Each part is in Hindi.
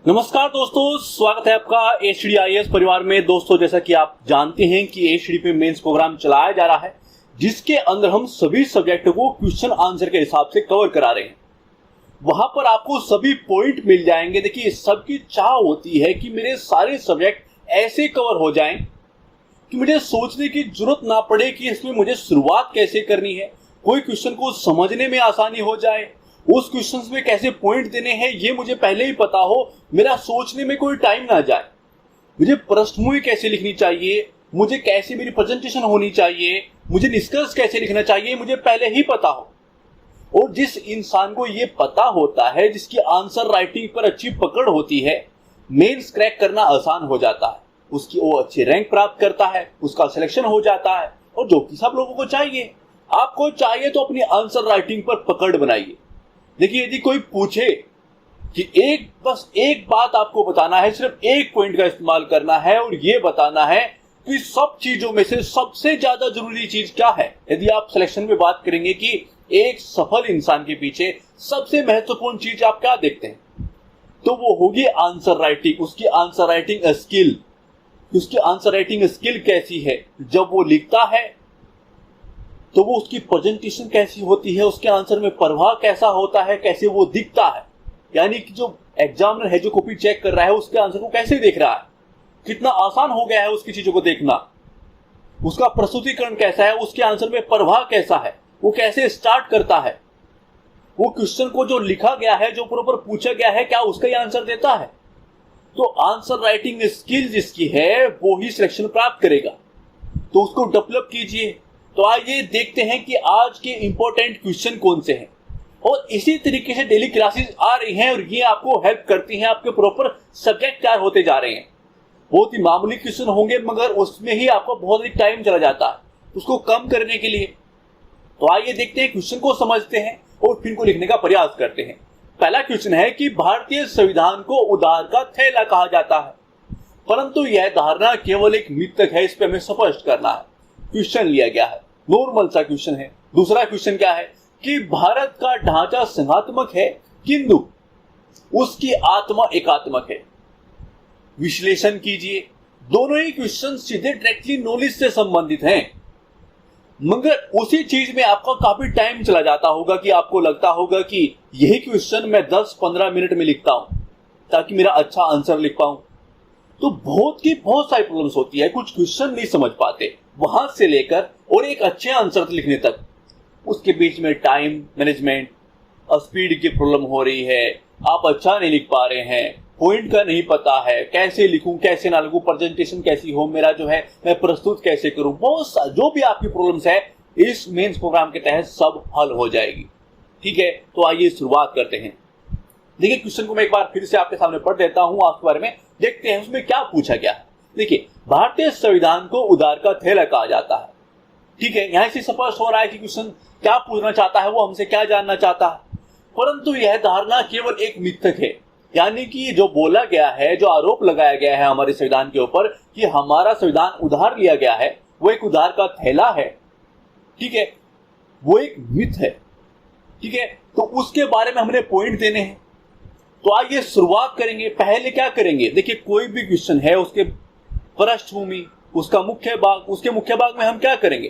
नमस्कार दोस्तों, स्वागत है आपका HDIS परिवार में। दोस्तों, जैसा कि आप जानते हैं कि HD पे मेंस प्रोग्राम चलाया जा रहा है, जिसके अंदर हम सभी सब्जेक्ट को क्वेश्चन आंसर के हिसाब से कवर करा रहे हैं। वहां पर आपको सभी पॉइंट मिल जाएंगे। देखिए, सबकी चाह होती है कि मेरे सारे सब्जेक्ट ऐसे कवर हो जाएं कि मुझे सोचने की जरूरत ना पड़े कि इसमें मुझे शुरुआत कैसे करनी है, कोई क्वेश्चन को समझने में आसानी हो जाए, उस क्वेश्चंस में कैसे पॉइंट देने हैं ये मुझे पहले ही पता हो, मेरा सोचने में कोई टाइम ना जाए, मुझे पृष्ठभूमि कैसे लिखनी चाहिए, मुझे कैसे मेरी प्रेजेंटेशन होनी चाहिए, मुझे निष्कर्ष कैसे लिखना चाहिए, मुझे पहले ही पता हो। और जिस इंसान को ये पता होता है, जिसकी आंसर राइटिंग पर अच्छी पकड़ होती है, मेंस क्रैक करना आसान हो जाता है, उसकी वो अच्छी रैंक प्राप्त करता है, उसका सिलेक्शन हो जाता है। और जो कि सब लोगों को चाहिए, आपको चाहिए तो अपनी आंसर राइटिंग पर पकड़ बनाइए। देखिए, यदि कोई पूछे कि बस एक बात आपको बताना है, सिर्फ एक पॉइंट का इस्तेमाल करना है और ये बताना है कि सब चीजों में से सबसे ज्यादा जरूरी चीज क्या है। यदि आप सिलेक्शन में बात करेंगे कि एक सफल इंसान के पीछे सबसे महत्वपूर्ण चीज आप क्या देखते हैं, तो वो होगी आंसर राइटिंग, उसकी आंसर राइटिंग स्किल। उसकी आंसर राइटिंग स्किल कैसी है, जब वो लिखता है तो वो उसकी प्रेजेंटेशन कैसी होती है, उसके आंसर में प्रवाह कैसा होता है, कैसे वो दिखता है। यानी कि जो एग्जामिनर है, जो कॉपी चेक कर रहा है, उसके आंसर को कैसे देख रहा है, कितना आसान हो गया है उसकी चीजों को देखना, उसका प्रस्तुतिकरण कैसा है, उसके आंसर में प्रवाह कैसा है, वो कैसे स्टार्ट करता है, वो क्वेश्चन को जो लिखा गया है, जो प्रॉपर पूछा गया है, क्या उसका ही आंसर देता है। तो आंसर राइटिंग स्किल जिसकी है वो ही सिलेक्शन प्राप्त करेगा। तो उसको डेवलप कीजिए। तो आइए देखते हैं कि आज के इंपॉर्टेंट क्वेश्चन कौन से हैं। और इसी तरीके से डेली क्लासेस आ रही हैं और ये आपको हेल्प करती हैं, आपके प्रॉपर सब्जेक्ट तैयार होते जा रहे हैं। बहुत ही मामूली क्वेश्चन होंगे, मगर उसमें ही आपका बहुत ही टाइम चला जाता है उसको कम करने के लिए। तो आइए देखते हैं, क्वेश्चन को समझते हैं और फिर को लिखने का प्रयास करते हैं। पहला क्वेश्चन है कि भारतीय संविधान को उधार का थैला कहा जाता है, परंतु यह धारणा केवल एक मिथक है, इस पर हमें स्पष्ट करना है। क्वेश्चन लिया गया है, नॉर्मल सा क्वेश्चन है। दूसरा क्वेश्चन क्या है कि भारत का ढांचा संघात्मक है किंतु उसकी आत्मा एकात्मक है। विश्लेषण कीजिए। दोनों ही क्वेश्चन सीधे डायरेक्टली नॉलेज से संबंधित हैं, मगर उसी चीज में आपका काफी टाइम चला जाता होगा कि आपको लगता होगा कि यही क्वेश्चन मैं 10-15 मिनट में लिखता हूं ताकि मेरा अच्छा आंसर लिख पाऊं। तो बहुत सारी प्रॉब्लम्स होती है, कुछ क्वेश्चन नहीं समझ पाते, वहां से लेकर और एक अच्छे आंसर लिखने तक उसके बीच में टाइम मैनेजमेंट, स्पीड की प्रॉब्लम हो रही है, आप अच्छा नहीं लिख पा रहे हैं, पॉइंट का नहीं पता है, कैसे लिखूं कैसे ना लिखूं, प्रेजेंटेशन कैसी हो, मेरा जो है मैं प्रस्तुत कैसे करूं, बहुत जो भी आपकी प्रॉब्लम्स है इस मेंस प्रोग्राम के तहत सब हल हो जाएगी। ठीक है, तो आइए शुरुआत करते हैं। देखिए, क्वेश्चन को मैं एक बार फिर से आपके सामने पढ़ देता हूं, आपके बारे में देखते हैं उसमें क्या पूछा गया है। देखिए, भारतीय संविधान को उधार का थैला कहा जाता है। ठीक है, यहां से स्पष्ट हो रहा है कि क्वेश्चन क्या पूछना चाहता है, वो हमसे क्या जानना चाहता है। परंतु यह धारणा केवल एक मिथक है, यानी कि जो बोला गया है, जो आरोप लगाया गया है हमारे संविधान के ऊपर कि हमारा संविधान उधार लिया गया है, वो एक उधार का थैला है। ठीक है, वो एक मिथ है। ठीक है, तो उसके बारे में हमने पॉइंट देने हैं। तो आइए शुरुआत करेंगे। पहले क्या करेंगे, देखिए कोई भी क्वेश्चन है, उसके पृष्ठभूमि, उसका मुख्य भाग, उसके मुख्य भाग में हम क्या करेंगे,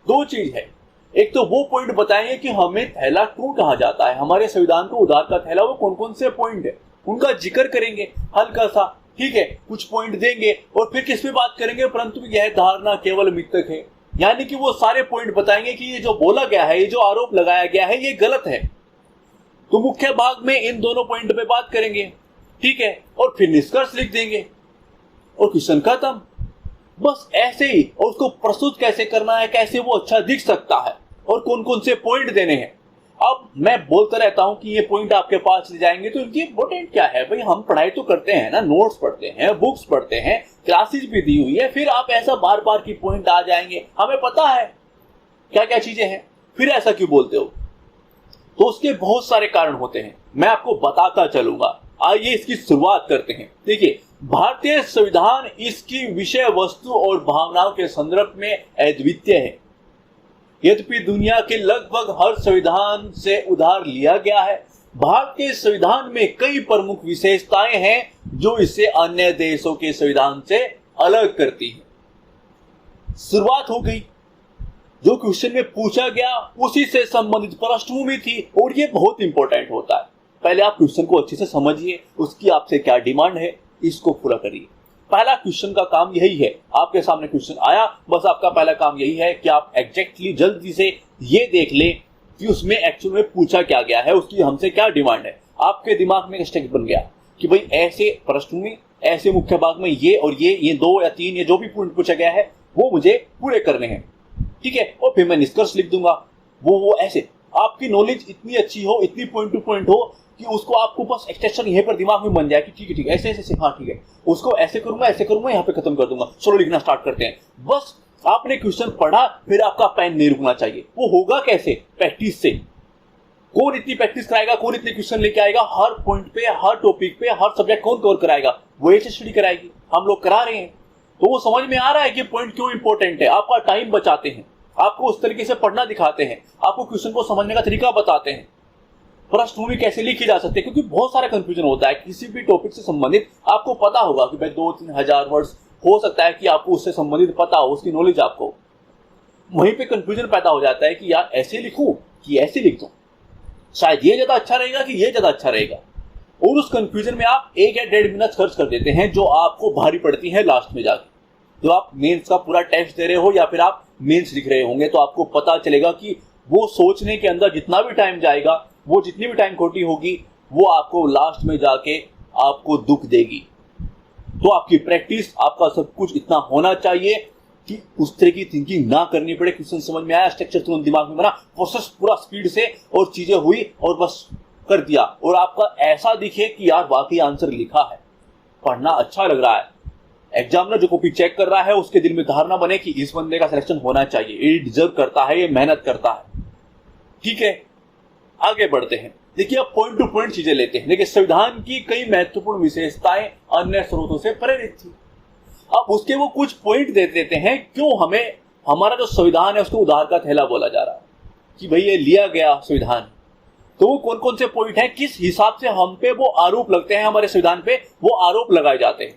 दो चीज है। एक तो वो पॉइंट बताएंगे कि हमें थैला क्यों कहा जाता है, हमारे संविधान को उधार का थैला, वो कौन कौन से पॉइंट है उनका जिक्र करेंगे हल्का सा। ठीक है, कुछ पॉइंट देंगे और फिर किस पे बात करेंगे, परंतु यह धारणा केवल मिथक है, यानी कि वो सारे पॉइंट बताएंगे कि ये जो बोला गया है, ये जो आरोप लगाया गया है, ये गलत है। तो मुख्य भाग में इन दोनों पॉइंट पे बात करेंगे। ठीक है, और फिर निष्कर्ष लिख देंगे और क्वेश्चन खत्म। बस ऐसे ही। और उसको प्रस्तुत कैसे करना है, कैसे वो अच्छा दिख सकता है और कौन कौन से पॉइंट देने हैं। अब मैं बोलता रहता हूं कि ये पॉइंट आपके पास ले जाएंगे, तो इनकी इंपॉर्टेंट क्या है भाई, हम पढ़ाई तो करते हैं ना, नोट्स पढ़ते हैं, बुक्स पढ़ते हैं, क्लासेस भी दी हुई है, फिर आप ऐसा बार बार की पॉइंट आ जाएंगे, हमें पता है क्या क्या चीजें हैं, फिर ऐसा क्यों बोलते हो। तो उसके बहुत सारे कारण होते हैं, मैं आपको बताता चलूंगा। आइए इसकी शुरुआत करते हैं। देखिए, भारतीय संविधान इसकी विषय वस्तु और भावनाओं के संदर्भ में अद्वितीय है। यद्यपि दुनिया के लगभग हर संविधान से उधार लिया गया है, भारतीय संविधान में कई प्रमुख विशेषताएं हैं जो इसे अन्य देशों के संविधान से अलग करती है। शुरुआत हो गई, जो क्वेश्चन में पूछा गया उसी से संबंधित पृष्ठभूमि थी और ये बहुत इंपॉर्टेंट होता है। पहले आप क्वेश्चन को अच्छे से समझिए, उसकी आपसे क्या डिमांड है, इसको पूरा करिए। पहला क्वेश्चन का काम यही है, आपके सामने क्वेश्चन आया, बस आपका पहला काम यही है कि आप एग्जैक्टली जल्दी से ये देख लें कि उसमें एक्चुअल में पूछा क्या गया है, उसकी हमसे क्या डिमांड है। आपके दिमाग में स्टेक बन गया कि भाई ऐसे पृष्ठभूमि, ऐसे मुख्य भाग में ये और ये 2 या 3 या जो भी पॉइंट पूछा गया है वो मुझे पूरे करने हैं, ठीक है। और फिर मैं निष्कर्ष लिख दूंगा। वो ऐसे आपकी नॉलेज इतनी अच्छी हो, इतनी पॉइंट टू पॉइंट हो कि उसको आपको बस एक्सटेंशन यहीं पर दिमाग में बन जाए कि ठीक है ऐसे हाँ ठीक है, उसको ऐसे करूंगा यहाँ पे खत्म कर दूंगा, चलो लिखना स्टार्ट करते हैं। बस आपने क्वेश्चन पढ़ा, फिर आपका पेन नहीं रुकना चाहिए। वो होगा कैसे? प्रैक्टिस से। कौन इतनी प्रैक्टिस कराएगा, कौन इतने क्वेश्चन लेके आएगा, हर पॉइंट पे, हर टॉपिक पे, हर सब्जेक्ट कौन कवर कराएगा? वो एच स्टडी कराएगी, हम लोग करा रहे हैं। तो वो समझ में आ रहा है कि पॉइंट क्यों इंपॉर्टेंट है। आपका टाइम बचाते हैं, आपको उस तरीके से पढ़ना दिखाते हैं, आपको क्वेश्चन को समझने का तरीका बताते हैं, पृष्ठभूमि कैसे लिखी जा सकती है। क्योंकि बहुत सारा कंफ्यूजन होता है किसी भी टॉपिक से संबंधित। आपको पता होगा कि भाई 2-3 हजार वर्ड्स हो सकता है कि आपको उससे संबंधित पता हो, उसकी नॉलेज आपको, वहीं पे कंफ्यूजन पैदा हो जाता है कि यार ऐसे लिखूं कि ऐसे लिख दूं, शायद ये ज्यादा अच्छा रहेगा कि ये ज्यादा अच्छा रहेगा। और उस कंफ्यूजन में आप 1 या 1.5 मिनट खर्च कर देते हैं, जो आपको भारी पड़ती है लास्ट में जाके। जो आप मेंस का पूरा टेस्ट दे रहे हो या फिर आप मेंस लिख रहे होंगे, तो आपको पता चलेगा कि वो सोचने के अंदर जितना भी टाइम जाएगा, वो जितनी भी टाइम खोटी होगी, वो आपको लास्ट में जाके आपको दुख देगी। तो आपकी प्रैक्टिस, आपका सब कुछ इतना होना चाहिए कि उस तरह की थिंकिंग ना करनी पड़े। क्वेश्चन समझ में आया, स्ट्रक्चर तुरंत दिमाग में बना, प्रोसेस पूरा स्पीड से और चीजें हुई और बस कर दिया, और आपका ऐसा दिखे कि यार वाकई आंसर लिखा है, पढ़ना अच्छा लग रहा है। एग्जामिनर जो कॉपी चेक कर रहा है उसके दिल में धारणा बने कि इस बंदे का सिलेक्शन होना चाहिए, ये डिजर्व करता है, ये मेहनत करता है, ठीक है। आगे बढ़ते हैं। देखिए अब पॉइंट टू पॉइंट चीजें लेते हैं। देखिए संविधान की कई महत्वपूर्ण विशेषताएं अन्य स्रोतों से प्रेरित थी। अब उसके वो कुछ पॉइंट दे देते हैं क्यों हमें हमारा जो संविधान है उसको उधार का थैला बोला जा रहा है, कि भाई ये लिया गया संविधान। तो वो कौन कौन से पॉइंट हैं, किस हिसाब से हम पे वो आरोप लगते हैं, हमारे संविधान पे वो आरोप लगाए जाते हैं,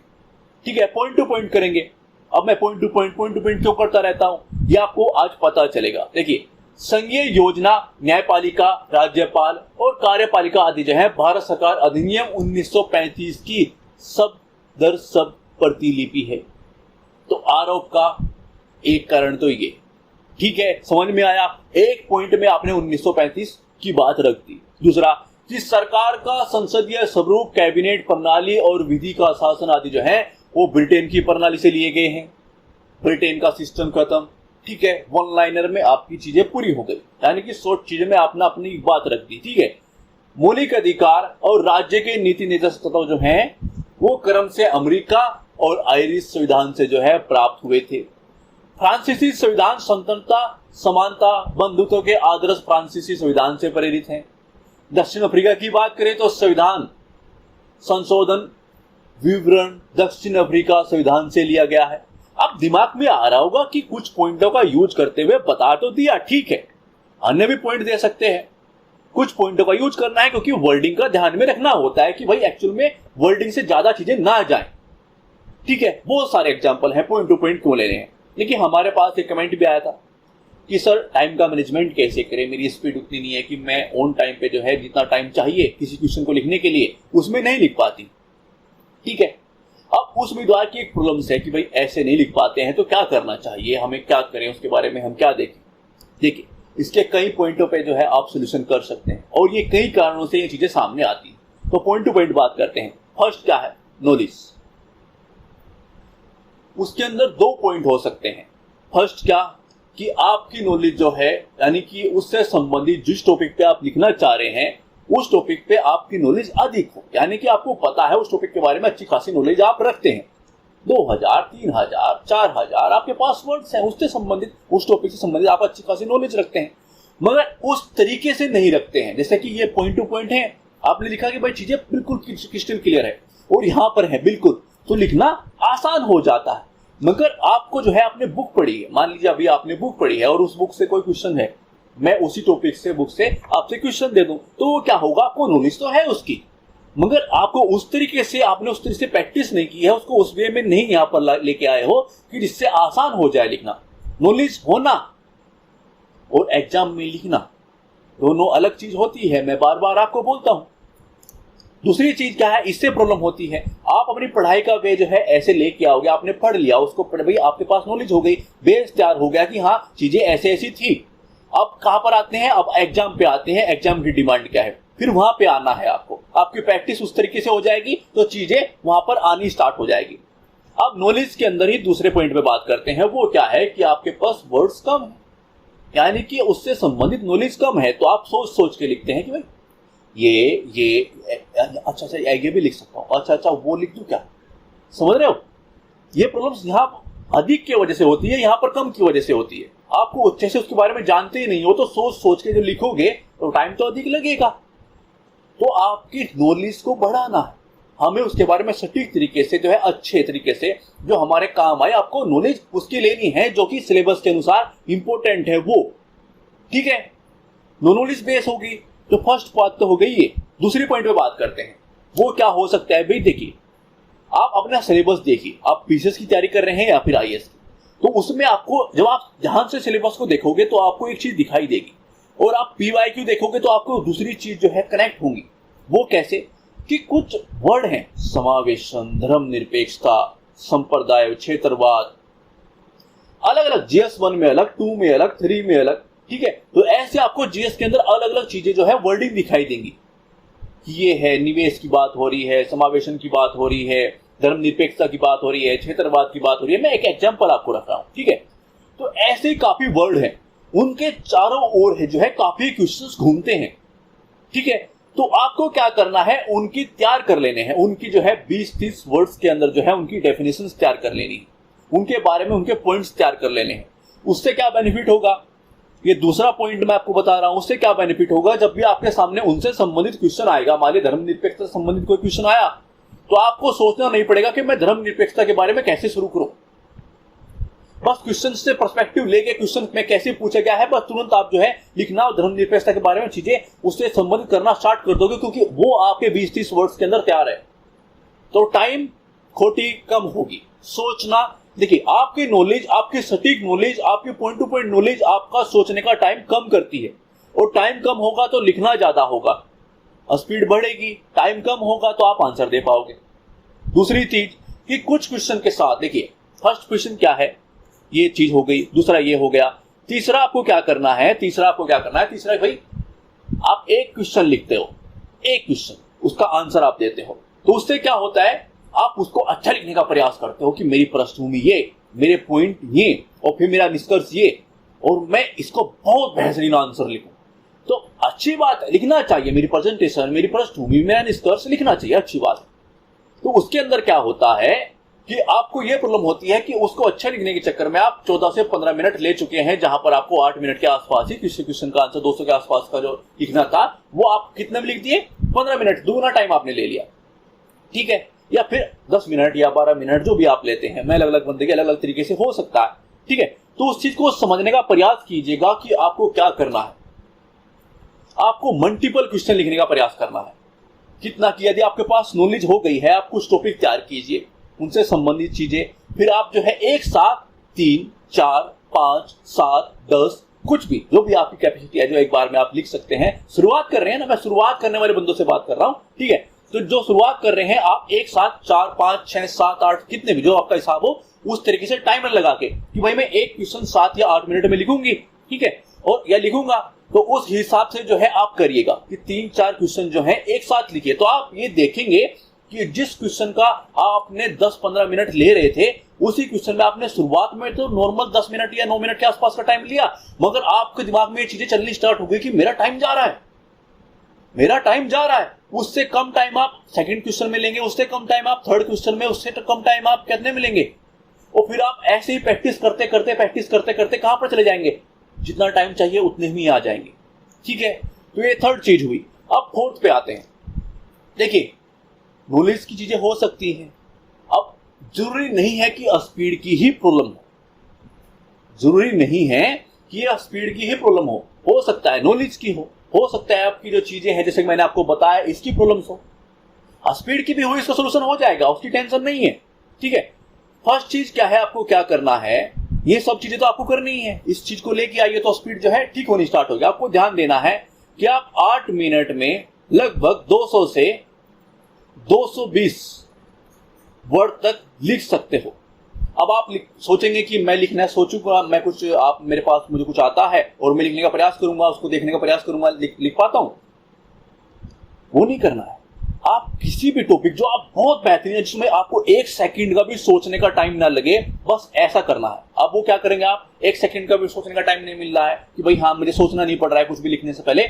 ठीक है। पॉइंट टू पॉइंट करेंगे। अब मैं पॉइंट टू पॉइंट क्यों करता रहता हूं, ये आपको आज पता चलेगा। देखिए संघीय योजना, न्यायपालिका, राज्यपाल और कार्यपालिका आदि जो है भारत सरकार अधिनियम 1935 की सब दर सब प्रतिलिपि है। तो आरोप का एक कारण तो ये, ठीक है, समझ में आया। एक पॉइंट में आपने 1935 की बात रख दी। दूसरा कि सरकार का संसदीय स्वरूप, कैबिनेट प्रणाली और विधि का शासन आदि जो है वो ब्रिटेन की प्रणाली से लिए गए हैं। ब्रिटेन का सिस्टम खत्म, ठीक है। वन लाइनर में आपकी चीजें पूरी हो गई, यानी कि शॉर्ट चीजें में आपने अपनी बात रख दी, ठीक है। मौलिक अधिकार और राज्य के नीति निर्देशक तत्व जो हैं वो क्रम से अमेरिका और आयरिश संविधान से जो है प्राप्त हुए थे। फ्रांसीसी संविधान स्वतंत्रता, समानता, बंधुत्व के आदर्श फ्रांसीसी संविधान से प्रेरित हैं। दक्षिण अफ्रीका की बात करें तो संविधान संशोधन विवरण दक्षिण अफ्रीका संविधान से लिया गया है। अब दिमाग में आ रहा होगा कि कुछ पॉइंटों का यूज करते हुए बता तो दिया, ठीक है, अन्य भी पॉइंट दे सकते हैं। कुछ पॉइंटों का यूज करना है क्योंकि वर्डिंग का ध्यान में रखना होता है कि भाई एक्चुअल में वर्डिंग से ज्यादा चीजें ना जाएं, ठीक है। बहुत सारे एग्जांपल हैं पॉइंट टू पॉइंट क्यों ले रहे हैं। लेकिन हमारे पास एक कमेंट भी आया था कि सर टाइम का मैनेजमेंट कैसे करें, मेरी स्पीड उतनी नहीं है कि मैं ऑन टाइम पे जो है जितना टाइम चाहिए किसी क्वेश्चन को लिखने के लिए उसमें नहीं लिख पाती, ठीक है। अब उस उम्मीदवार की एक प्रॉब्लम है कि भाई ऐसे नहीं लिख पाते हैं तो क्या करना चाहिए, हमें क्या करें, उसके बारे में हम क्या देखें। देखिए इसके कई पॉइंटों पे जो है आप सोल्यूशन कर सकते हैं और ये कई कारणों से ये चीजें सामने आती हैं। तो पॉइंट टू पॉइंट बात करते हैं। फर्स्ट क्या है, नॉलेज। उसके अंदर 2 पॉइंट हो सकते हैं। फर्स्ट क्या कि आपकी नॉलेज जो है यानी कि उससे संबंधित जिस टॉपिक पे आप लिखना चाह रहे हैं उस टॉपिक पे आपकी नॉलेज अधिक हो, यानी कि आपको पता है उस टॉपिक के बारे में अच्छी खासी नॉलेज आप रखते हैं। 2000, 3000, 4000 आपके पास वर्ड्स हैं उससे संबंधित, उस टॉपिक से संबंधित आप अच्छी खासी नॉलेज रखते हैं, मगर उस तरीके से नहीं रखते हैं। जैसे कि ये पॉइंट टू पॉइंट है, आपने लिखा कि भाई चीजें बिल्कुल क्रिस्टल क्लियर है और यहाँ पर है बिल्कुल, तो लिखना आसान हो जाता है। मगर आपको जो है आपने बुक पढ़ी है, मान लीजिए अभी आपने बुक पढ़ी है और उस बुक से कोई क्वेश्चन है, मैं उसी टॉपिक से बुक से आपसे क्वेश्चन दे दूं, तो वो क्या होगा, आपको नॉलेज तो है उसकी, मगर आपको उस तरीके से आपने उस तरीके से प्रैक्टिस नहीं की है, उसको उस वे में नहीं यहाँ पर लेके आए हो कि जिससे आसान हो जाए लिखना। नॉलेज होना और एग्जाम में लिखना दोनों अलग चीज होती है, मैं बार बार आपको बोलता हूं। दूसरी चीज क्या है, इससे प्रॉब्लम होती है, आप अपनी पढ़ाई का वे जो है ऐसे लेके आओगे, आपने पढ़ लिया उसको, पढ़ भाई आपके पास नॉलेज हो गई, बेस तैयार हो गया कि हाँ चीजें ऐसे ऐसी थी। अब कहां पर आते हैं, अब एग्जाम पे आते हैं, एग्जाम की डिमांड क्या है, फिर वहां पे आना है आपको, आपकी प्रैक्टिस उस तरीके से हो जाएगी तो चीजें वहां पर आनी स्टार्ट हो जाएगी। अब नॉलेज के अंदर ही दूसरे पॉइंट पे बात करते हैं, वो क्या है कि आपके पास वर्ड्स कम है, यानी कि उससे संबंधित नॉलेज कम है, तो आप सोच सोच के लिखते हैं कि भाई ये अच्छा ये भी लिख सकता हूँ, अच्छा वो लिख दूं क्या, समझ रहे हो। ये प्रॉब्लम्स यहाँ अधिक की वजह से होती है, यहाँ पर कम की वजह से होती है। आपको अच्छे से उसके बारे में जानते ही नहीं हो तो सोच सोच के जो लिखोगे तो टाइम तो अधिक लगेगा। तो आपकी नॉलेज को बढ़ाना है, हमें उसके बारे में सटीक तरीके से जो है अच्छे तरीके से जो हमारे काम आए, आपको नॉलेज उसकी लेनी है जो कि सिलेबस के अनुसार इंपॉर्टेंट है वो, ठीक है। नॉलेज बेस होगी तो फर्स्ट बात तो हो गई ये। दूसरी पॉइंट पे बात करते हैं, वो क्या हो सकता है भाई। देखिए आप अपना सिलेबस देखिए, आप पीसीएस की तैयारी कर रहे हैं या फिर आईएएस की, तो उसमें आपको जब आप ध्यान से सिलेबस को देखोगे तो आपको एक चीज दिखाई देगी, और आप पीवाईक्यू देखोगे तो आपको दूसरी चीज जो है कनेक्ट होंगी। वो कैसे कि कुछ वर्ड हैं, समावेशन, धर्मनिरपेक्षता, संप्रदाय, क्षेत्रवाद, अलग अलग, जीएस 1 में अलग, 2 में अलग, 3 में अलग, ठीक है। तो ऐसे आपको जीएस के अंदर अलग अलग चीजें जो है वर्डिंग दिखाई देंगी कि ये है निवेश की बात हो रही है, समावेशन की बात हो रही है, धर्मनिरपेक्षता की बात हो रही है, क्षेत्रवाद की बात हो रही है। मैं एक एग्जांपल आपको रख रहा हूं, ठीक है। तो ऐसे काफी वर्ड हैं, उनके चारों ओर है जो है काफी क्वेश्चंस घूमते हैं, ठीक है। तो आपको क्या करना है, उनकी तैयार कर लेने हैं, उनकी जो है 20-30 वर्ड्स के अंदर जो है उनकी डेफिनेशंस तैयार कर लेनी है, उनके बारे में उनके पॉइंट्स तैयार कर लेने हैं। उससे क्या बेनिफिट होगा, ये दूसरा पॉइंट मैं आपको बता रहा हूं। उससे क्या बेनिफिट होगा, जब भी आपके सामने उनसे संबंधित क्वेश्चन आएगा, मान लीजिए धर्मनिरपेक्षता से संबंधित कोई क्वेश्चन आया, तो आपको सोचना नहीं पड़ेगा कि मैं धर्मनिरपेक्षता के बारे में कैसे शुरू करूं। बस क्वेश्चन से पर्सपेक्टिव लेके क्वेश्चन में कैसे पूछा गया है, बस तुरंत आप जो है लिखना और धर्मनिरपेक्षता के बारे में चीजें उससे संबंधित करना स्टार्ट कर दोगे, क्योंकि वो आपके 20-30 वर्ड्स के अंदर तैयार है। तो टाइम खोटी कम होगी। सोचना, देखिए आपकी नॉलेज, आपकी सटीक नॉलेज, आपकी पॉइंट टू पॉइंट नॉलेज आपका सोचने का टाइम कम करती है, और टाइम कम होगा तो लिखना ज्यादा होगा, स्पीड बढ़ेगी। टाइम कम होगा तो आप आंसर दे पाओगे। दूसरी चीज कि कुछ क्वेश्चन के साथ, देखिए फर्स्ट क्वेश्चन क्या है, ये चीज हो गई, दूसरा ये हो गया, तीसरा आपको क्या करना है, तीसरा भाई आप एक क्वेश्चन लिखते हो, एक क्वेश्चन उसका आंसर आप देते हो, तो उससे क्या होता है, आप उसको अच्छा लिखने का प्रयास करते हो कि मेरी पृष्ठभूमि ये, मेरे पॉइंट ये, और फिर मेरा निष्कर्ष ये, और मैं इसको बहुत बेहतरीन आंसर लिखूं। तो अच्छी बात है, लिखना चाहिए, मेरी प्रेजेंटेशन, मेरी पृष्ठभूमि, मेरा निष्कर्ष लिखना चाहिए, अच्छी बात है। तो उसके अंदर क्या होता है कि आपको ये प्रॉब्लम होती है कि उसको अच्छा लिखने के चक्कर में आप 14 से 15 मिनट ले चुके हैं, जहां पर आपको 8 मिनट के आसपास ही किसी क्वेश्चन का आंसर 200 के आसपास का जो लिखना था वो आप कितने में लिख दिए, 15 मिनट, दूसरा टाइम आपने ले लिया, ठीक है। या फिर 10 मिनट या 12 मिनट जो भी आप लेते हैं, मैं अलग अलग बंदे के अलग अलग तरीके से हो सकता है, ठीक है। तो उस चीज को समझने का प्रयास कीजिएगा कि आपको क्या करना है। आपको मल्टीपल क्वेश्चन लिखने का प्रयास करना है। कितना कि यदि आपके पास नॉलेज हो गई है, आप कुछ टॉपिक तैयार कीजिए, उनसे संबंधित चीजें, फिर आप जो है एक साथ 3, 4, 5, 7, 10 कुछ भी जो भी आपकी कैपेसिटी है जो एक बार में आप लिख सकते हैं। शुरुआत कर रहे हैं ना, मैं शुरुआत करने वाले बंदों से बात कर रहा हूं, ठीक है। तो जो शुरुआत कर रहे हैं आप एक साथ 4, 5, 6, 7, 8 कितने भी जो आपका हिसाब हो, उस तरीके से टाइमर लगा के कि भाई मैं एक क्वेश्चन 7 या 8 मिनट में लिखूंगी, ठीक है, और या लिखूंगा, तो उस हिसाब से जो है आप करिएगा कि 3-4 क्वेश्चन जो है एक साथ लिखिए। तो आप ये देखेंगे कि जिस क्वेश्चन का आपने 10-15 मिनट ले रहे थे, उसी क्वेश्चन में आपने शुरुआत में तो नॉर्मल 10 मिनट या 9 मिनट के आसपास का टाइम लिया, मगर आपके दिमाग में ये चीजें चलनी स्टार्ट हो गई कि मेरा टाइम जा रहा है, मेरा टाइम जा रहा है। उससे कम टाइम आप सेकंड क्वेश्चन में लेंगे, उससे कम टाइम आप थर्ड क्वेश्चन में, उससे कम टाइम आप कितने में लेंगे, और फिर आप ऐसे ही प्रैक्टिस करते करते कहां पर चले जाएंगे, जितना टाइम चाहिए उतने ही आ जाएंगे, ठीक है। तो ये थर्ड चीज हुई। अब फोर्थ पे आते हैं। देखिए नॉलेज की चीजें हो सकती हैं, अब जरूरी नहीं है कि स्पीड की ही प्रॉब्लम हो, जरूरी नहीं है कि स्पीड की ही प्रॉब्लम हो। हो सकता है नॉलेज की हो सकता है आपकी जो चीजें हैं जैसे मैंने आपको बताया इसकी प्रॉब्लम्स हो, स्पीड की भी हो, इसका सोल्यूशन हो जाएगा, उसकी टेंशन नहीं है। ठीक है, फर्स्ट चीज क्या है, आपको क्या करना है, ये सब चीजें तो आपको करनी ही है, इस चीज को लेके आइए तो स्पीड जो है ठीक होनी स्टार्ट हो गया। आपको ध्यान देना है कि आप 8 मिनट में लगभग 200 से 220 वर्ड तक लिख सकते हो। अब आप सोचेंगे कि मैं लिखना सोचूंगा, मैं कुछ आप मेरे पास मुझे कुछ आता है और मैं लिखने का प्रयास करूंगा, उसको देखने का प्रयास करूंगा, लिख पाता हूं, वो नहीं करना है। आप किसी भी टॉपिक जो आप बहुत बेहतरीन है, जिसमें आपको 1 सेकंड का भी सोचने का टाइम ना लगे, बस ऐसा करना है। अब वो क्या करेंगे, आप 1 सेकंड का भी सोचने का टाइम नहीं मिल रहा है कि भाई हाँ मुझे सोचना नहीं पड़ रहा है कुछ भी लिखने से पहले,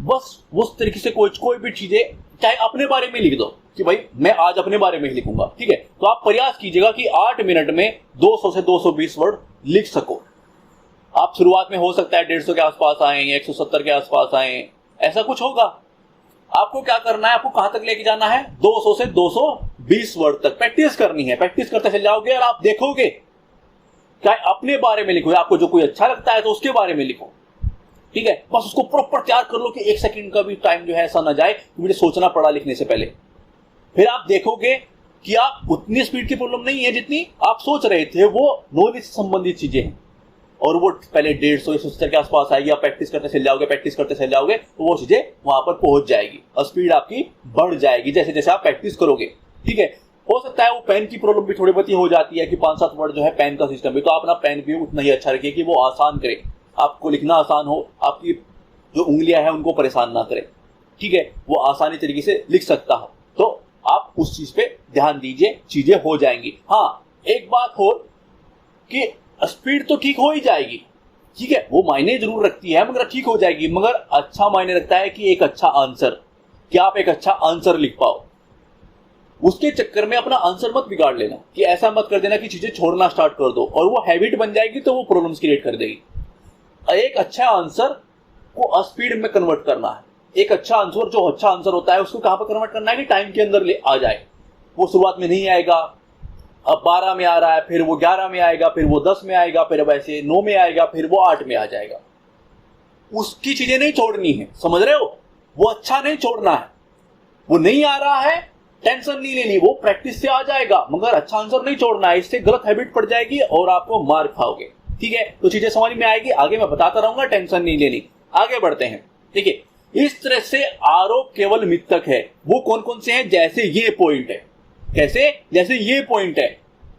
बस उस तरीके से कोई भी चीजें चाहे अपने बारे में लिख दो कि भाई मैं आज अपने बारे में ही लिखूंगा। ठीक है, तो आप प्रयास कीजिएगा कि 8 मिनट में 200 से 220 वर्ड लिख सको। आप शुरुआत में हो सकता है 150 के आसपास आए, 170 के आसपास आए, ऐसा कुछ होगा। आपको क्या करना है, आपको कहां तक लेके जाना है, 200 से 220 वर्ड तक प्रैक्टिस करनी है। प्रैक्टिस करते चले जाओगे और आप देखोगे चाहे अपने बारे में लिखो, आपको जो कोई अच्छा लगता है तो उसके बारे में लिखो। ठीक है, बस उसको प्रॉपर तैयार कर लो कि 1 सेकंड का भी टाइम जो है ऐसा ना जाए कि मुझे सोचना पड़ा लिखने से पहले। फिर आप देखोगे कि आप उतनी स्पीड की प्रॉब्लम नहीं है जितनी आप सोच रहे थे, वो नॉलेज से संबंधित चीजें हैं और वो पहले 150-170 के आसपास आएगी। आप प्रैक्टिस करते चले जाओगे, प्रैक्टिस करते चले जाओगे तो वो चीजें वहां पर पहुंच जाएगी और स्पीड आपकी बढ़ जाएगी जैसे जैसे आप प्रैक्टिस करोगे। ठीक है, हो सकता है वो पेन की प्रॉब्लम भी थोड़ी बहुत हो जाती है कि 5-7 वर्ड जो है पेन का सिस्टम भी, तो आप अपना पेन भी उतना ही अच्छा रखिए कि वो आसान करे, आपको लिखना आसान हो, आपकी जो उंगलियां हैं उनको परेशान ना करे। ठीक है, वो आसानी तरीके से लिख सकता हो, तो आप उस चीज पे ध्यान दीजिए, चीजें हो जाएंगी। हाँ, एक बात हो कि स्पीड तो ठीक हो ही जाएगी, ठीक है, वो मायने जरूर रखती है मगर ठीक हो जाएगी, मगर अच्छा मायने रखता है कि एक अच्छा आंसर, कि आप एक अच्छा आंसर लिख पाओ। उसके चक्कर में अपना आंसर मत बिगाड़ लेना, कि ऐसा मत कर देना कि चीजें छोड़ना स्टार्ट कर दो और वो हैबिट बन जाएगी तो वो प्रॉब्लम्स क्रिएट कर देगी। एक अच्छा आंसर को स्पीड में कन्वर्ट करना है। एक अच्छा आंसर, जो अच्छा आंसर होता है उसको कहां पर कन्वर्ट करना है कि टाइम के अंदर ले आ जाए। वो शुरुआत में नहीं आएगा, अब 12 में आ रहा है, फिर वो 11 में आएगा, फिर वो 10 में आएगा, फिर वैसे 9 में आएगा, फिर वो 8 में आ जाएगा। उसकी चीजें नहीं छोड़नी है, समझ रहे हो, वो अच्छा नहीं छोड़ना है। वो नहीं आ रहा है, टेंशन नहीं लेनी, वो प्रैक्टिस से आ जाएगा, मगर अच्छा आंसर नहीं छोड़ना है, इससे गलत हैबिट पड़ जाएगी और आपको मार खाओगे। ठीक है, तो चीजें समझ में आएगी, आगे मैं बताता रहूंगा, टेंशन नहीं लेनी। आगे बढ़ते हैं। ठीक है, इस तरह से आरोप केवल मिथक है। वो कौन कौन से हैं, जैसे ये पॉइंट है, कैसे, जैसे ये पॉइंट है,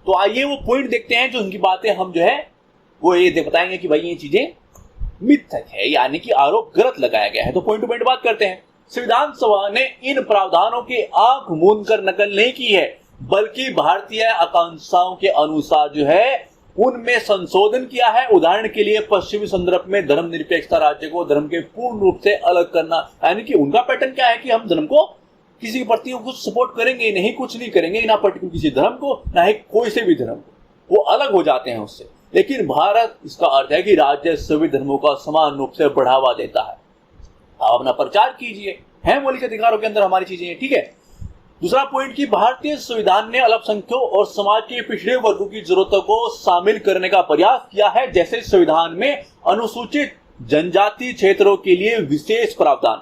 तो आइए वो पॉइंट देखते हैं जो उनकी बातें हम जो है वो ये बताएंगे कि भाई ये चीजें मिथक है, यानी कि आरोप गलत लगाया गया है। तो पॉइंट टू पॉइंट बात करते हैं। संविधान सभा ने इन प्रावधानों की आंख मूंद कर नकल नहीं की है, बल्कि भारतीय आकांक्षाओं के अनुसार जो है उनमें संशोधन किया है। उदाहरण के लिए पश्चिमी संदर्भ में धर्मनिरपेक्षता राज्य को धर्म के पूर्ण रूप से अलग करना, यानी कि उनका पैटर्न क्या है कि हम धर्म को किसी के प्रति कुछ सपोर्ट करेंगे नहीं, कुछ नहीं करेंगे, ना पर्टिकुलर किसी धर्म को, ना ही कोई से भी धर्म को, वो अलग हो जाते हैं उससे। लेकिन भारत, इसका अर्थ है कि राज्य सभी धर्मों का समान रूप से बढ़ावा देता है। आप अपना प्रचार कीजिए, है मौलिक अधिकारों के अंदर हमारी चीजें हैं। ठीक है, दूसरा पॉइंट कि भारतीय संविधान ने अल्पसंख्यकों और समाज के पिछड़े वर्गों की जरूरतों को शामिल करने का प्रयास किया है। जैसे संविधान में अनुसूचित जनजाति क्षेत्रों के लिए विशेष प्रावधान।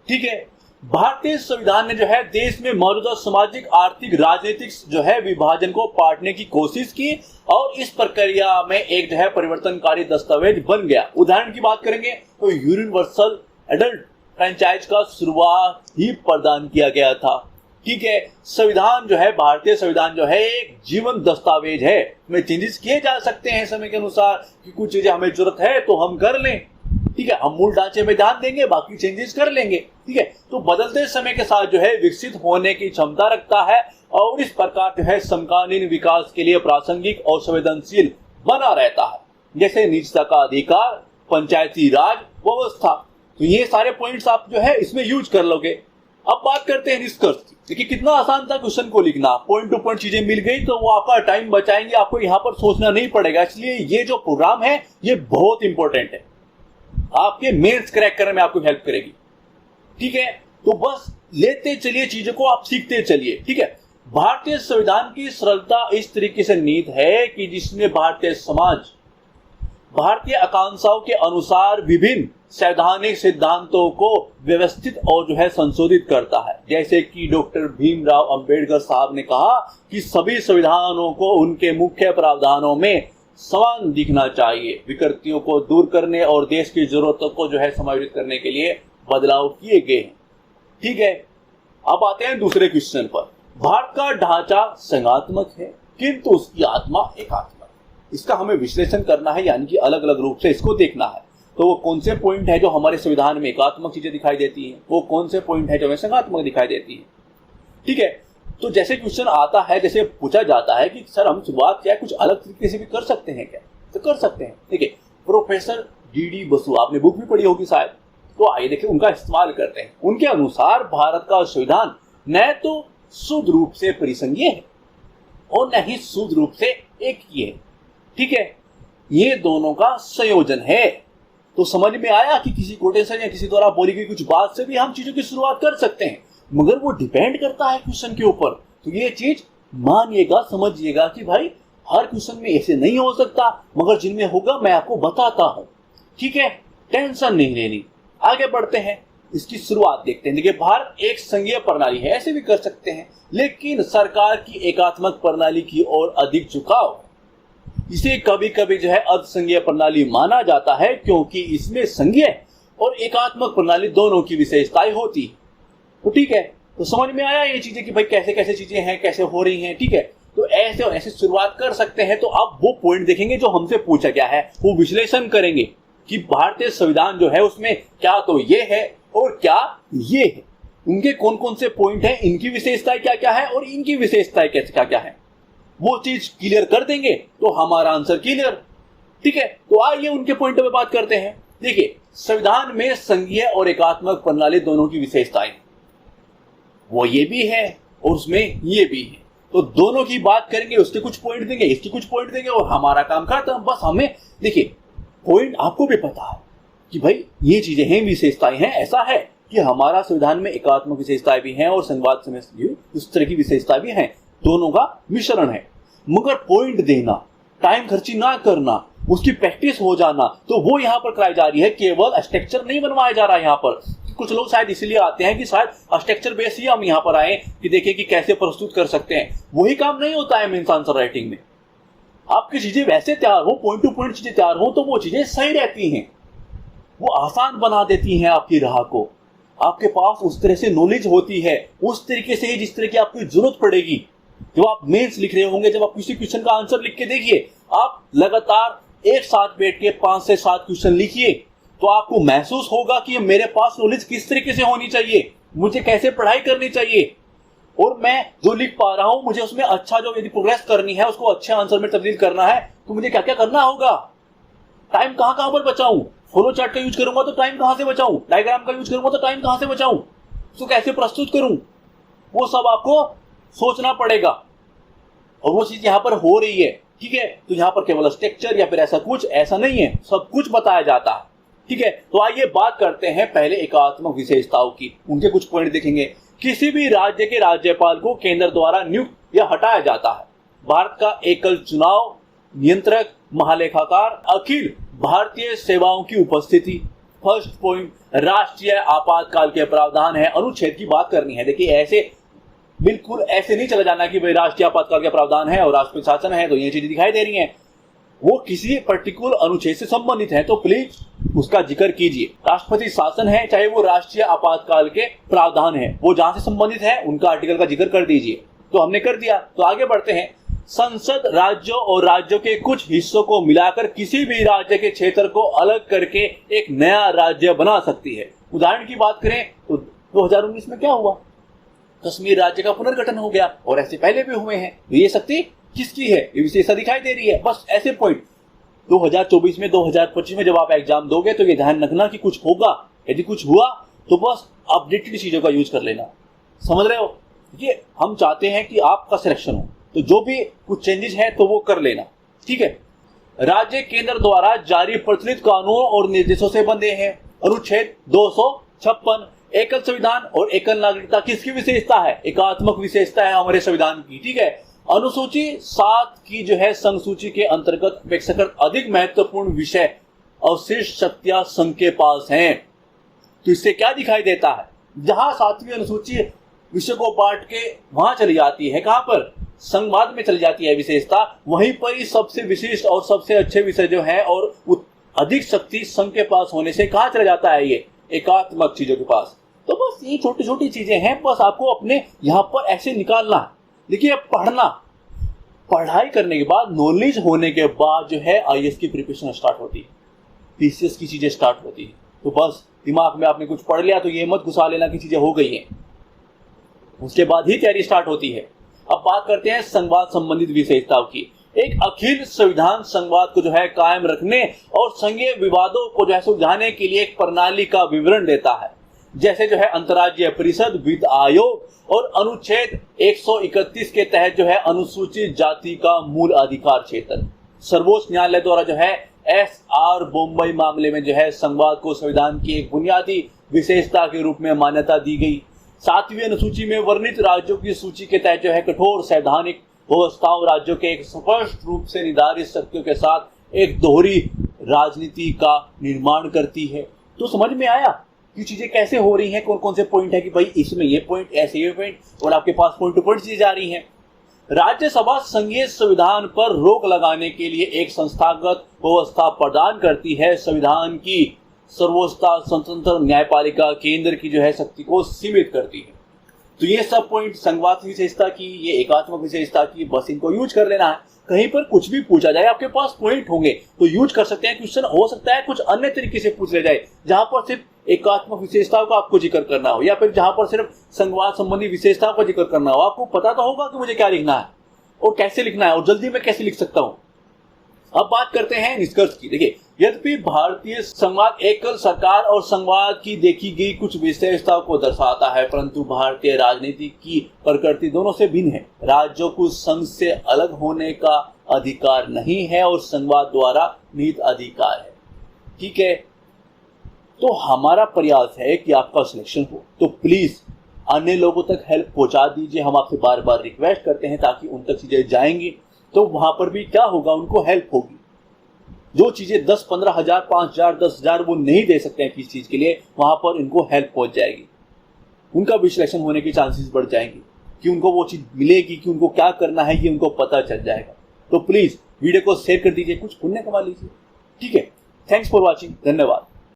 ठीक है, भारतीय संविधान ने जो है देश में मौजूदा सामाजिक, आर्थिक, राजनीतिक जो है विभाजन को पाटने की कोशिश की और इस प्रक्रिया में एक जो है परिवर्तनकारी दस्तावेज बन गया। उदाहरण की बात करेंगे तो यूनिवर्सल एडल्ट फ्रेंचाइज का शुरुआत ही प्रदान किया गया था। ठीक है, संविधान जो है, भारतीय संविधान जो है एक जीवन दस्तावेज है, में चेंजेस किए जा सकते हैं समय के अनुसार कि कुछ चीजें हमें जरूरत है तो हम कर लें। ठीक है, हम मूल ढांचे में ध्यान देंगे, बाकी चेंजेस कर लेंगे। ठीक है, तो बदलते समय के साथ जो है विकसित होने की क्षमता रखता है और इस प्रकार जो है समकालीन विकास के लिए प्रासंगिक और संवेदनशील बना रहता है, जैसे निजता का अधिकार, पंचायती राज व्यवस्था। तो ये सारे पॉइंट्स आप जो है इसमें यूज कर लोगे। अब बात करते हैं निष्कर्ष की। देखिए कितना आसान था क्वेश्चन को लिखना, पॉइंट टू पॉइंट चीजें मिल गई तो वो आपका टाइम बचाएंगे, आपको यहाँ पर सोचना नहीं पड़ेगा। इसलिए ये जो प्रोग्राम है ये बहुत इंपॉर्टेंट है, आपके मेंस क्रैक करने में आपको हेल्प करेगी। ठीक है, तो बस लेते चलिए चीजों को, आप सीखते चलिए। ठीक है, भारतीय संविधान की सरलता इस तरीके से नीत है कि जिसमें भारतीय समाज भारतीय आकांक्षाओं के अनुसार विभिन्न संवैधानिक सिद्धांतों को व्यवस्थित और संशोधित करता है। जैसे कि डॉक्टर भीमराव अंबेडकर साहब ने कहा कि सभी संविधानों को उनके मुख्य प्रावधानों में समान दिखना चाहिए। विकृतियों को दूर करने और देश की जरूरतों को समायोजित करने के लिए बदलाव किए गए हैं। ठीक है, अब आते हैं दूसरे क्वेश्चन पर। भारत का ढांचा संघात्मक है किंतु उसकी आत्मा एकात्मक। इसका हमें विश्लेषण करना है, यानी कि अलग अलग रूप से इसको देखना है। तो वो कौन से पॉइंट है जो हमारे संविधान में एकात्मक चीजें दिखाई देती हैं, वो कौन से पॉइंट है जो हमें संघात्मक दिखाई देती है। ठीक है, तो जैसे क्वेश्चन आता है, जैसे पूछा जाता है कि सर हम शुरुआत क्या कुछ अलग तरीके से भी कर सकते हैं क्या, तो कर सकते हैं। ठीक है, प्रोफेसर डी बसु, आपने बुक भी पढ़ी होगी शायद, तो आइए देखिए उनका इस्तेमाल करते हैं। उनके अनुसार भारत का संविधान न तो शुद्ध रूप से परिसंघीय है और न ही शुद्ध रूप से एककीय है। ठीक है, ये दोनों का संयोजन है। तो समझ में आया कि किसी कोटेशन या किसी द्वारा बोली गई कुछ बात से भी हम चीजों की शुरुआत कर सकते हैं, मगर वो डिपेंड करता है क्वेश्चन के ऊपर। तो ये चीज मानिएगा, समझिएगा कि भाई हर क्वेश्चन में ऐसे नहीं हो सकता, मगर जिनमें होगा मैं आपको बताता हूं। ठीक है, टेंशन नहीं लेनी। आगे बढ़ते हैं, इसकी शुरुआत देखते हैं। देखिए, भारत एक संघीय प्रणाली है, ऐसे भी कर सकते हैं, लेकिन सरकार की एकात्मक प्रणाली की ओर अधिक झुकाव। इसे कभी कभी अर्धसंघीय प्रणाली माना जाता है, क्योंकि इसमें संघीय और एकात्मक प्रणाली दोनों की विशेषताएं होती है। तो ठीक है, तो समझ में आया ये चीजें कि भाई कैसे कैसे चीजें हैं, कैसे हो रही हैं। ठीक है, तो ऐसे और ऐसे शुरुआत कर सकते हैं। तो अब वो पॉइंट देखेंगे जो हमसे पूछा गया है, वो विश्लेषण करेंगे कि भारतीय संविधान उसमें क्या तो ये है और क्या ये है, उनके कौन कौन से पॉइंट हैं, इनकी विशेषताएं क्या क्या है और इनकी विशेषताएं कैसे क्या क्या है, वो चीज क्लियर कर देंगे तो हमारा आंसर क्लियर। ठीक है, तो आइए उनके पॉइंट पे बात करते हैं। देखिए, संविधान में संघीय और एकात्मक प्रणाली दोनों की विशेषताएं, वो ये भी है और उसमें ये भी है। तो दोनों की बात करेंगे, उसके कुछ पॉइंट देंगे, इसके कुछ पॉइंट देंगे और हमारा काम खत्म। बस हमें देखिए पॉइंट आपको भी पता है कि भाई ये चीजें हैं, विशेषताएं हैं। ऐसा है कि हमारा संविधान में एकात्मक विशेषताएं भी हैं और संघवाद समय इस तरह की विशेषताएं भी हैं, दोनों का मिश्रण है। मगर पॉइंट देना, टाइम खर्ची ना करना, उसकी प्रैक्टिस हो जाना, तो वो यहाँ पर कराई जा रही है। केवल स्ट्रक्चर नहीं बनवाया जा रहा है यहाँ पर। कुछ लोग शायद इसलिए आते हैं कि शायद स्ट्रक्चर बेस ही हम यहाँ पर आए कि देखें कि कैसे प्रस्तुत कर सकते हैं। वही काम नहीं होता है मेंस आंसर राइटिंग में। आपकी चीजें वैसे तैयार हो, पॉइंट टू पॉइंट चीजें तैयार हो, तो वो चीजें सही रहती हैं, वो आसान बना देती हैं आपकी राह को। आपके पास उस तरह से नॉलेज होती है, उस तरीके से जिस तरह की आपकी जरूरत पड़ेगी। जब आप मेंस लिख रहे होंगे, जब आप किसी क्वेश्चन का आंसर लिख के देखिए, आप लगातार एक साथ बैठ के 5 से 7 क्वेश्चन लिखिए, तो आपको महसूस होगा कि मेरे पास नॉलेज किस तरीके से होनी चाहिए, मुझे कैसे पढ़ाई करनी चाहिए, और मैं जो लिख पा रहा हूं मुझे उसमें अच्छा, जो यदि प्रोग्रेस करनी है उसको अच्छे आंसर में तब्दील करना है, तो मुझे क्या क्या करना होगा, टाइम कहां कहां पर बचाऊं, फ्लो चार्ट का यूज करूंगा तो टाइम कहां से बचाऊं, डायग्राम का यूज करूंगा तो टाइम कहां से बचाऊं, उसको कैसे प्रस्तुत करूं, वो सब आपको सोचना पड़ेगा। और वो चीज यहाँ पर हो रही है। ठीक है, तो यहाँ पर केवल स्ट्रक्चर या फिर ऐसा कुछ ऐसा नहीं है, सब कुछ बताया जाता है। ठीक है, तो आइए बात करते हैं पहले एकात्मक विशेषताओं की। उनके कुछ पॉइंट देखेंगे। किसी भी राज्य के राज्यपाल को केंद्र द्वारा नियुक्त या हटाया जाता है। भारत का एकल चुनाव, नियंत्रक, महालेखाकार, अखिल भारतीय सेवाओं की उपस्थिति। फर्स्ट पॉइंट, राष्ट्रीय आपातकाल के प्रावधान है। अनुच्छेद की बात करनी है। देखिए, ऐसे बिल्कुल ऐसे नहीं चला जाना कि भाई राष्ट्रीय आपातकाल के प्रावधान है और राष्ट्रपति शासन है तो ये चीजें दिखाई दे रही हैं। वो किसी पर्टिकुलर अनुच्छेद से संबंधित है तो प्लीज उसका जिक्र कीजिए। राष्ट्रपति शासन है, चाहे वो राष्ट्रीय आपातकाल के प्रावधान है, वो जहां से संबंधित है उनका आर्टिकल का जिक्र कर दीजिए। तो हमने कर दिया। तो आगे बढ़ते हैं। संसद राज्यों और राज्यों के कुछ हिस्सों को मिलाकर किसी भी राज्य के क्षेत्र को अलग करके एक नया राज्य बना सकती है। उदाहरण की बात करें तो 2019 में क्या हुआ, कश्मीर राज्य का पुनर्गठन हो गया, और ऐसे पहले भी हुए हैं। तो ये शक्ति किसकी है, ये विशेषता दिखाई दे रही है। बस ऐसे पॉइंट 2024 में 2025 में जब आप एग्जाम दोगे तो ये ध्यान रखना कि कुछ होगा, यदि कुछ हुआ तो बस अपडेटेड चीजों का यूज कर लेना। समझ रहे हो, ये हम चाहते हैं कि आपका सिलेक्शन हो, तो जो भी कुछ चेंजेस है तो वो कर लेना। ठीक है, राज्य केंद्र द्वारा जारी प्रचलित कानून और निर्देशों से बंधे हैं। अनुच्छेद 256, एकल संविधान और एकल नागरिकता किसकी विशेषता है, एकात्मक विशेषता है हमारे संविधान की। ठीक है, अनुसूची 7 की जो है संघ सूची के अंतर्गत अपेक्षाकृत अधिक महत्वपूर्ण विषय अवशिष्ट शक्तियां संघ के पास हैं। तो इससे क्या दिखाई देता है, जहां 7वीं अनुसूची विषय को बांट के वहां चली जाती है, कहां पर संघवाद में चली जाती है विशेषता, वहीं पर ही सबसे विशिष्ट और सबसे अच्छे विषय जो है और अधिक शक्ति संघ के पास होने से कहां चला जाता है, ये एकात्मक चीजों के पास। तो बस ये छोटी छोटी चीजें हैं, बस आपको अपने यहाँ पर ऐसे निकालना है। देखिए पढ़ाई करने के बाद, नॉलेज होने के बाद जो है आईएएस की प्रिपरेशन स्टार्ट होती है, पीसीएस की चीजें स्टार्ट होती है। तो बस दिमाग में आपने कुछ पढ़ लिया तो ये मत घुसा लेना कि चीजें हो गई हैं, उसके बाद ही तैयारी स्टार्ट होती है। अब बात करते हैं संघवाद संबंधित विशेषताओं की। एक अखिल संविधान संघवाद को जो है कायम रखने और संघीय विवादों को जो है सुलझाने के लिए एक प्रणाली का विवरण देता है, जैसे जो है अंतर्राज्यीय परिषद, वित्त आयोग और अनुच्छेद 131 के तहत जो है अनुसूचित जाति का मूल अधिकार क्षेत्र। सर्वोच्च न्यायालय द्वारा जो है एसआर बॉम्बई मामले में जो है संघवाद को संविधान की एक बुनियादी विशेषता के रूप में मान्यता दी गई। 7वीं अनुसूची में वर्णित राज्यों की सूची के तहत जो है कठोर संवैधानिक व्यवस्थाओं राज्यों के एक स्पष्ट रूप से निर्धारित शक्तियों के साथ एक दोहरी राजनीति का निर्माण करती है। तो समझ में आया कि चीजें कैसे हो रही हैं, कौन कौन से पॉइंट है कि भाई इसमें ये पॉइंट, ऐसे ये पॉइंट, और आपके पास पॉइंट टू पॉइंट चीजें जा रही हैं। राज्यसभा संघीय संविधान पर रोक लगाने के लिए एक संस्थागत व्यवस्था प्रदान करती है। संविधान की सर्वोच्चता स्वतंत्र न्यायपालिका केंद्र की जो है शक्ति को सीमित करती है। तो ये सब पॉइंट संघवाद विशेषता की, ये एकात्मक विशेषता की, बस इनको यूज कर लेना है। कहीं पर कुछ भी पूछा जाए, आपके पास पॉइंट होंगे तो यूज कर सकते हैं। क्वेश्चन हो सकता है कुछ अन्य तरीके से पूछ ले जाए, जहां पर सिर्फ एकात्मक विशेषताओं का आपको जिक्र करना हो, या फिर जहां पर सिर्फ संघवाद संबंधी विशेषताओं का जिक्र करना हो। आपको पता तो होगा कि मुझे क्या लिखना है और कैसे लिखना है और जल्दी में कैसे लिख सकता हूं। अब बात करते हैं निष्कर्ष की। देखिए, यद्यपि भारतीय संघवाद एकल सरकार और संघवाद की देखी गई कुछ विशेषताओं को दर्शाता है, परंतु भारतीय राजनीति की प्रकृति दोनों से भिन्न है। राज्यों को संघ से अलग होने का अधिकार नहीं है और संघवाद द्वारा निहित अधिकार है। ठीक है, तो हमारा प्रयास है कि आपका सिलेक्शन हो, तो प्लीज अन्य लोगों तक हेल्प पहुंचा दीजिए। हम आपसे बार बार रिक्वेस्ट करते हैं, ताकि उन तक चीजें जाएंगी तो वहां पर भी क्या होगा, उनको हेल्प होगी। जो चीजें 10-15 हजार, 5,000, 10,000 वो नहीं दे सकते हैं किसी चीज के लिए, वहां पर इनको हेल्प पहुंच जाएगी, उनका भी सिलेक्शन होने की चांसेस बढ़ जाएंगे, कि उनको वो चीज मिलेगी, कि उनको क्या करना है ये उनको पता चल जाएगा। तो प्लीज वीडियो को शेयर कर दीजिए, कुछ पुण्य कमा लीजिए। ठीक है, थैंक्स फॉर वॉचिंग, धन्यवाद।